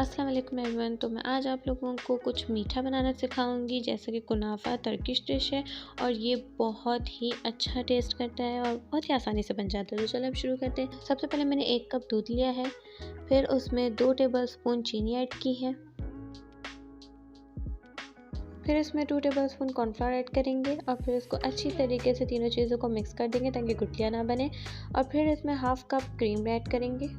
अस्सलाम वालेकुम एवरीवन। तो मैं आज आप लोगों को कुछ मीठा बनाना सिखाऊंगी, जैसे कि कुनाफा टर्किश डिश है और ये बहुत ही अच्छा टेस्ट करता है और बहुत ही आसानी से बन जाता है। तो चलो अब शुरू करते हैं। सबसे पहले मैंने 1 कप दूध लिया है, फिर उसमें 2 टेबलस्पून चीनी ऐड की है, फिर इसमें 2 टेबलस्पून कॉर्नफ्लोर ऐड करेंगे और फिर इसको अच्छी तरीके से तीनों चीज़ों को मिक्स कर देंगे ताकि गुठलियाँ ना बने। और फिर इसमें हाफ़ कप क्रीम ऐड करेंगे,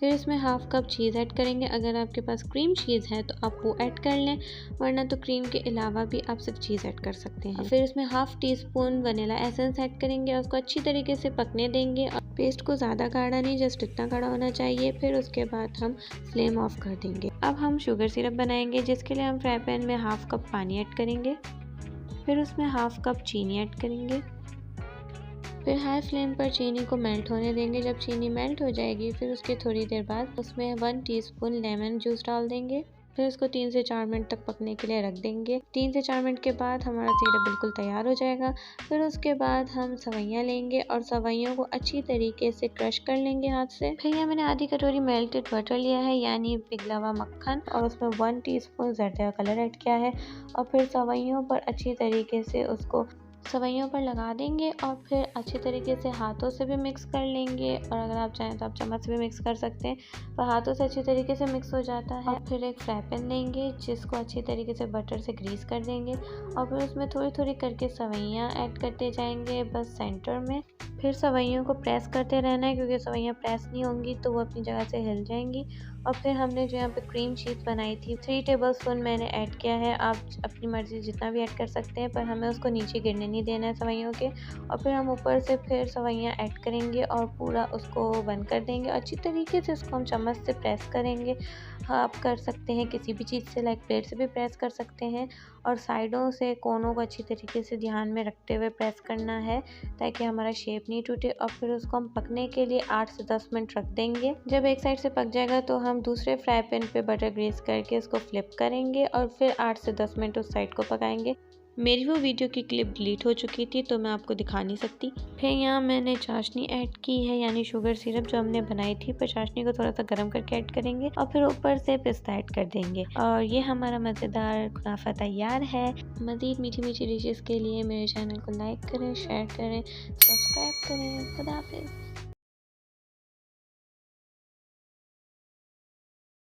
फिर इसमें हाफ़ कप चीज़ ऐड करेंगे। अगर आपके पास क्रीम चीज़ है तो आप वो ऐड कर लें, वरना तो क्रीम के अलावा भी आप सिर्फ चीज़ ऐड कर सकते हैं। फिर इसमें half tea spoon vanilla essence add करेंगे और उसको अच्छी तरीके से पकने देंगे। और पेस्ट को ज़्यादा गाढ़ा नहीं, जस्ट इतना गाढ़ा होना चाहिए। फिर उसके बाद हम फ्लेम ऑफ कर देंगे। अब हम शुगर सिरप बनाएंगे, जिसके लिए हम फ्राई पैन में हाफ़ कप पानी ऐड करेंगे, फिर उसमें हाफ़ कप चीनी ऐड करेंगे, फिर हाई फ्लेम पर चीनी को मेल्ट होने देंगे। जब चीनी मेल्ट हो जाएगी फिर उसके थोड़ी देर बाद उसमें 1 टीस्पून लेमन जूस डाल देंगे। फिर इसको 3 से 4 मिनट तक पकने के लिए रख देंगे। 3 से 4 मिनट के बाद हमारा सिरप बिल्कुल तैयार हो जाएगा। फिर उसके बाद हम सवैयाँ लेंगे और सवैयों को अच्छी तरीके से क्रश कर लेंगे हाथ से। फिर यहाँ मैंने आधी कटोरी मेल्टेड बटर लिया है, यानी पिघला हुआ मक्खन, और उसमें 1 टीस्पून ज़रदा कलर ऐड किया है और फिर सवैयों पर अच्छी तरीके से उसको सवैयों पर लगा देंगे और फिर अच्छी तरीके से हाथों से भी मिक्स कर लेंगे, और अगर आप चाहें तो आप चम्मच से भी मिक्स कर सकते हैं, पर हाथों से अच्छी तरीके से मिक्स हो जाता है। और फिर एक फ्राई पैन लेंगे जिसको अच्छी तरीके से बटर से ग्रीस कर देंगे और फिर उसमें थोड़ी थोड़ी करके सवैयाँ ऐड करते जाएंगे, बस सेंटर में। फिर सवैयों को प्रेस करते रहना है, क्योंकि सवैयाँ प्रेस नहीं होंगी तो वो अपनी जगह से हिल जाएंगी। और फिर हमने जो यहाँ पे क्रीम चीज़ बनाई थी 3 टेबलस्पून मैंने ऐड किया है। आप अपनी मर्ज़ी जितना भी ऐड कर सकते हैं, पर हमें उसको नीचे गिरने नहीं देना है सवैयों के। और फिर हम ऊपर से फिर सवैयाँ ऐड करेंगे और पूरा उसको बंद कर देंगे। अच्छी तरीके से उसको हम चम्मच से प्रेस करेंगे। हाँ, आप कर सकते हैं किसी भी चीज़ से, लाइक प्लेट से भी प्रेस कर सकते हैं, और साइडों से कोनों को अच्छी तरीके से ध्यान में रखते हुए प्रेस करना है ताकि हमारा शेप नहीं टूटे। और फिर उसको हम पकने के लिए 8 से 10 मिनट रख देंगे। जब एक साइड से पक जाएगा तो हम दूसरे फ्राई पैन पे बटर ग्रीस करके इसको फ्लिप करेंगे और फिर 8 से 10 मिनट उस साइड को पकाएंगे। मेरी वो वीडियो की क्लिप डिलीट हो चुकी थी तो मैं आपको दिखा नहीं सकती। फिर यहाँ मैंने चाशनी ऐड की है, यानी शुगर सिरप जो हमने बनाई थी, पर चाशनी को थोड़ा सा गर्म करके ऐड करेंगे और फिर ऊपर से पिस्ता ऐड कर देंगे और ये हमारा मज़ेदार कुनाफा तैयार है। मज़ीद मीठी मीठी डिशेस के लिए मेरे चैनल को लाइक करें, शेयर करें, सब्सक्राइब करें। खुदा हाफिज़।